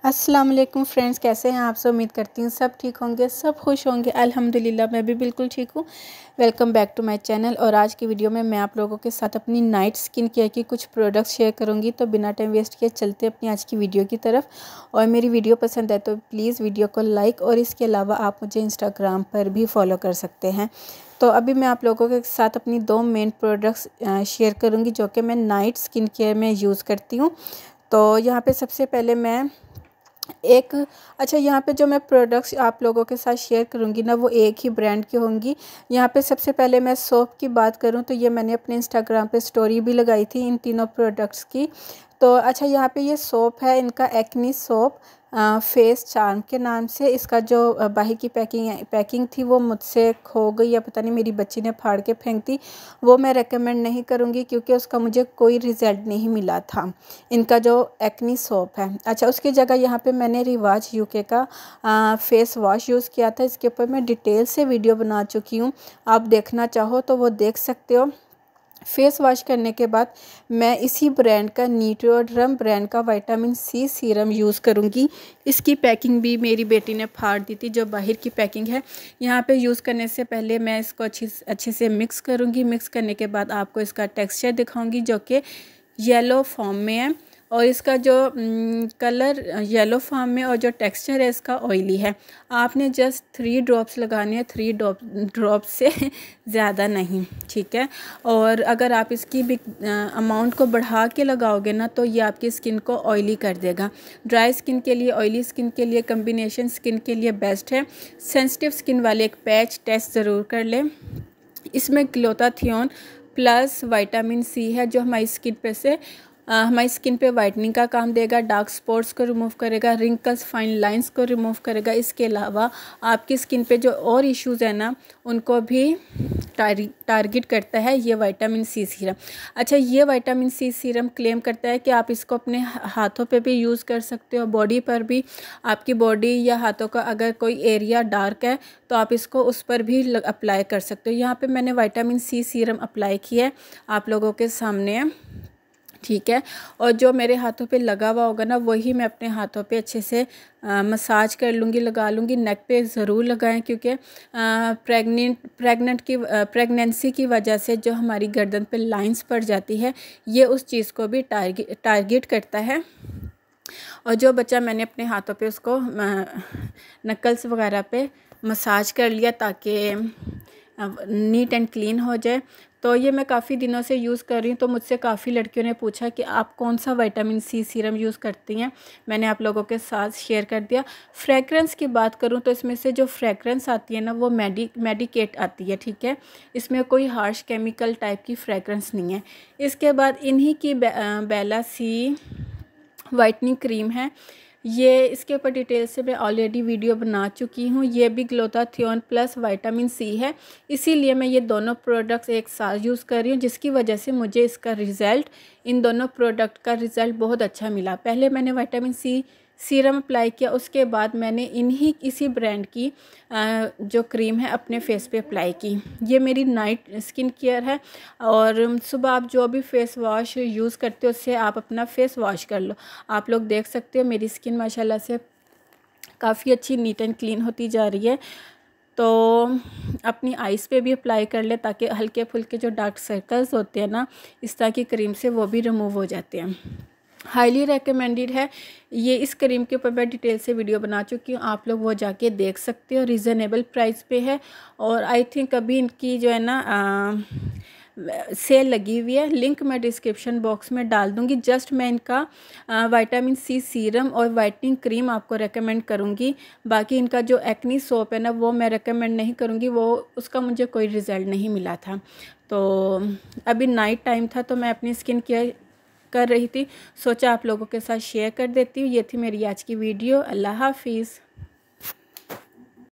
अस्सलाम वालेकुम फ्रेंड्स, कैसे हैं आप सब। उम्मीद करती हूँ सब ठीक होंगे, सब खुश होंगे। अल्हम्दुलिल्लाह मैं भी बिल्कुल ठीक हूँ। Welcome back to my channel. और आज की वीडियो में मैं आप लोगों के साथ अपनी नाइट स्किन केयर की कुछ प्रोडक्ट्स शेयर करूँगी। तो बिना टाइम वेस्ट किए चलते अपनी आज की वीडियो की तरफ। और मेरी वीडियो पसंद है तो प्लीज़ वीडियो को लाइक, और इसके अलावा आप मुझे इंस्टाग्राम पर भी फॉलो कर सकते हैं। तो अभी मैं आप लोगों के साथ अपनी दो मेन प्रोडक्ट्स शेयर करूँगी जो कि मैं नाइट स्किन केयर में यूज़ करती हूँ। तो यहाँ पे सबसे पहले मैं यहाँ पे जो मैं प्रोडक्ट्स आप लोगों के साथ शेयर करूँगी ना, वो एक ही ब्रांड की होंगी। यहाँ पे सबसे पहले मैं सोप की बात करूँ तो ये मैंने अपने इंस्टाग्राम पे स्टोरी भी लगाई थी इन तीनों प्रोडक्ट्स की। तो यहाँ पे ये सोप है, इनका एक्नी सोप फेस चार्म के नाम से। इसका जो बाहर की पैकिंग थी वो मुझसे खो गई, या पता नहीं मेरी बच्ची ने फाड़ के फेंक दी। वो मैं रेकमेंड नहीं करूँगी क्योंकि उसका मुझे कोई रिज़ल्ट नहीं मिला था, इनका जो एक्नी सोप है। उसकी जगह यहाँ पे मैंने रिवाज यूके का फेस वॉश यूज़ किया था। इसके ऊपर मैं डिटेल से वीडियो बना चुकी हूँ, आप देखना चाहो तो वो देख सकते हो। फेस वॉश करने के बाद मैं इसी ब्रांड का न्यूट्रियोडर्म ब्रांड का विटामिन सी सीरम यूज़ करूँगी। इसकी पैकिंग भी मेरी बेटी ने फाड़ दी थी, जो बाहर की पैकिंग है। यहाँ पे यूज़ करने से पहले मैं इसको अच्छे से मिक्स करूँगी। मिक्स करने के बाद आपको इसका टेक्सचर दिखाऊँगी जो कि येलो फॉर्म में है, और इसका जो कलर येलो फॉर्म में, और जो टेक्सचर है इसका ऑयली है। आपने जस्ट 3 ड्रॉप्स लगाने हैं, 3 ड्रॉप्स से ज़्यादा नहीं, ठीक है। और अगर आप इसकी भी अमाउंट को बढ़ा के लगाओगे ना तो ये आपकी स्किन को ऑयली कर देगा। ड्राई स्किन के लिए, ऑयली स्किन के लिए, कम्बिनेशन स्किन के लिए बेस्ट है। सेंसिटिव स्किन वाले एक पैच टेस्ट ज़रूर कर लें। इसमें ग्लूटाथियोन प्लस विटामिन सी है जो हमारी स्किन पे वाइटनिंग का काम देगा, डार्क स्पॉट्स को रिमूव करेगा, रिंकल्स, फाइन लाइंस को रिमूव करेगा। इसके अलावा आपकी स्किन पे जो और इश्यूज़ है ना उनको भी टारगेट करता है ये विटामिन सी सीरम। ये विटामिन सी सीरम क्लेम करता है कि आप इसको अपने हाथों पे भी यूज़ कर सकते हो, बॉडी पर भी। आपकी बॉडी या हाथों का अगर कोई एरिया डार्क है तो आप इसको उस पर भी अप्लाई कर सकते हो। यहाँ पे मैंने विटामिन सी सीरम अप्लाई किया है आप लोगों के सामने, ठीक है। और जो मेरे हाथों पे लगा हुआ होगा ना वही मैं अपने हाथों पे अच्छे से मसाज कर लूँगी, लगा लूँगी। नेक पे ज़रूर लगाएं क्योंकि प्रेगनेंसी की वजह से जो हमारी गर्दन पे लाइंस पड़ जाती है, ये उस चीज़ को भी टारगेट करता है। और जो बच्चा मैंने अपने हाथों पे उसको नकल्स वगैरह पे मसाज कर लिया ताकि नीट एंड क्लीन हो जाए। तो ये मैं काफ़ी दिनों से यूज़ कर रही हूँ। तो मुझसे काफ़ी लड़कियों ने पूछा कि आप कौन सा विटामिन सी सीरम यूज़ करती हैं। मैंने आप लोगों के साथ शेयर कर दिया। फ्रेगरेंस की बात करूँ तो इसमें से जो फ्रेगरेंस आती है ना वो मेडिकेट आती है, ठीक है। इसमें कोई हार्श केमिकल टाइप की फ्रेगरेंस नहीं है। इसके बाद इन्हीं की बेला सी वाइटनिंग क्रीम है। ये इसके ऊपर डिटेल से मैं ऑलरेडी वीडियो बना चुकी हूँ। ये भी ग्लूटाथियोन प्लस विटामिन सी है, इसीलिए मैं ये दोनों प्रोडक्ट्स एक साथ यूज़ कर रही हूँ, जिसकी वजह से मुझे इसका रिज़ल्ट, इन दोनों प्रोडक्ट का रिज़ल्ट बहुत अच्छा मिला। पहले मैंने विटामिन सी सीरम अप्लाई किया, उसके बाद मैंने इसी ब्रांड की जो क्रीम है अपने फेस पे अप्लाई की। ये मेरी नाइट स्किन केयर है। और सुबह आप जो भी फेस वॉश यूज़ करते हो उससे आप अपना फेस वॉश कर लो। आप लोग देख सकते हो मेरी स्किन माशाल्लाह से काफ़ी अच्छी नीट एंड क्लीन होती जा रही है। तो अपनी आइज़ पे भी अप्लाई कर ले ताकि हल्के फुल्के जो डार्क सर्कल्स होते हैं ना, इस तरह की क्रीम से वो भी रिमूव हो जाते हैं। हाईली रेकमेंडेड है ये। इस क्रीम के ऊपर मैं डिटेल से वीडियो बना चुकी हूँ, आप लोग वो जाके देख सकते हो। रिज़नेबल प्राइस पे है, और आई थिंक अभी इनकी जो है ना सेल लगी हुई है। लिंक मैं डिस्क्रिप्शन बॉक्स में डाल दूँगी। जस्ट मैं इनका विटामिन सी सीरम और वाइटनिंग क्रीम आपको रेकमेंड करूँगी। बाकी इनका जो एक्नी सोप है ना वो मैं रेकमेंड नहीं करूँगी, वो उसका मुझे कोई रिज़ल्ट नहीं मिला था। तो अभी नाइट टाइम था तो मैं अपनी स्किन केयर कर रही थी, सोचा आप लोगों के साथ शेयर कर देती हूँ। ये थी मेरी आज की वीडियो। अल्लाह हाफिज़।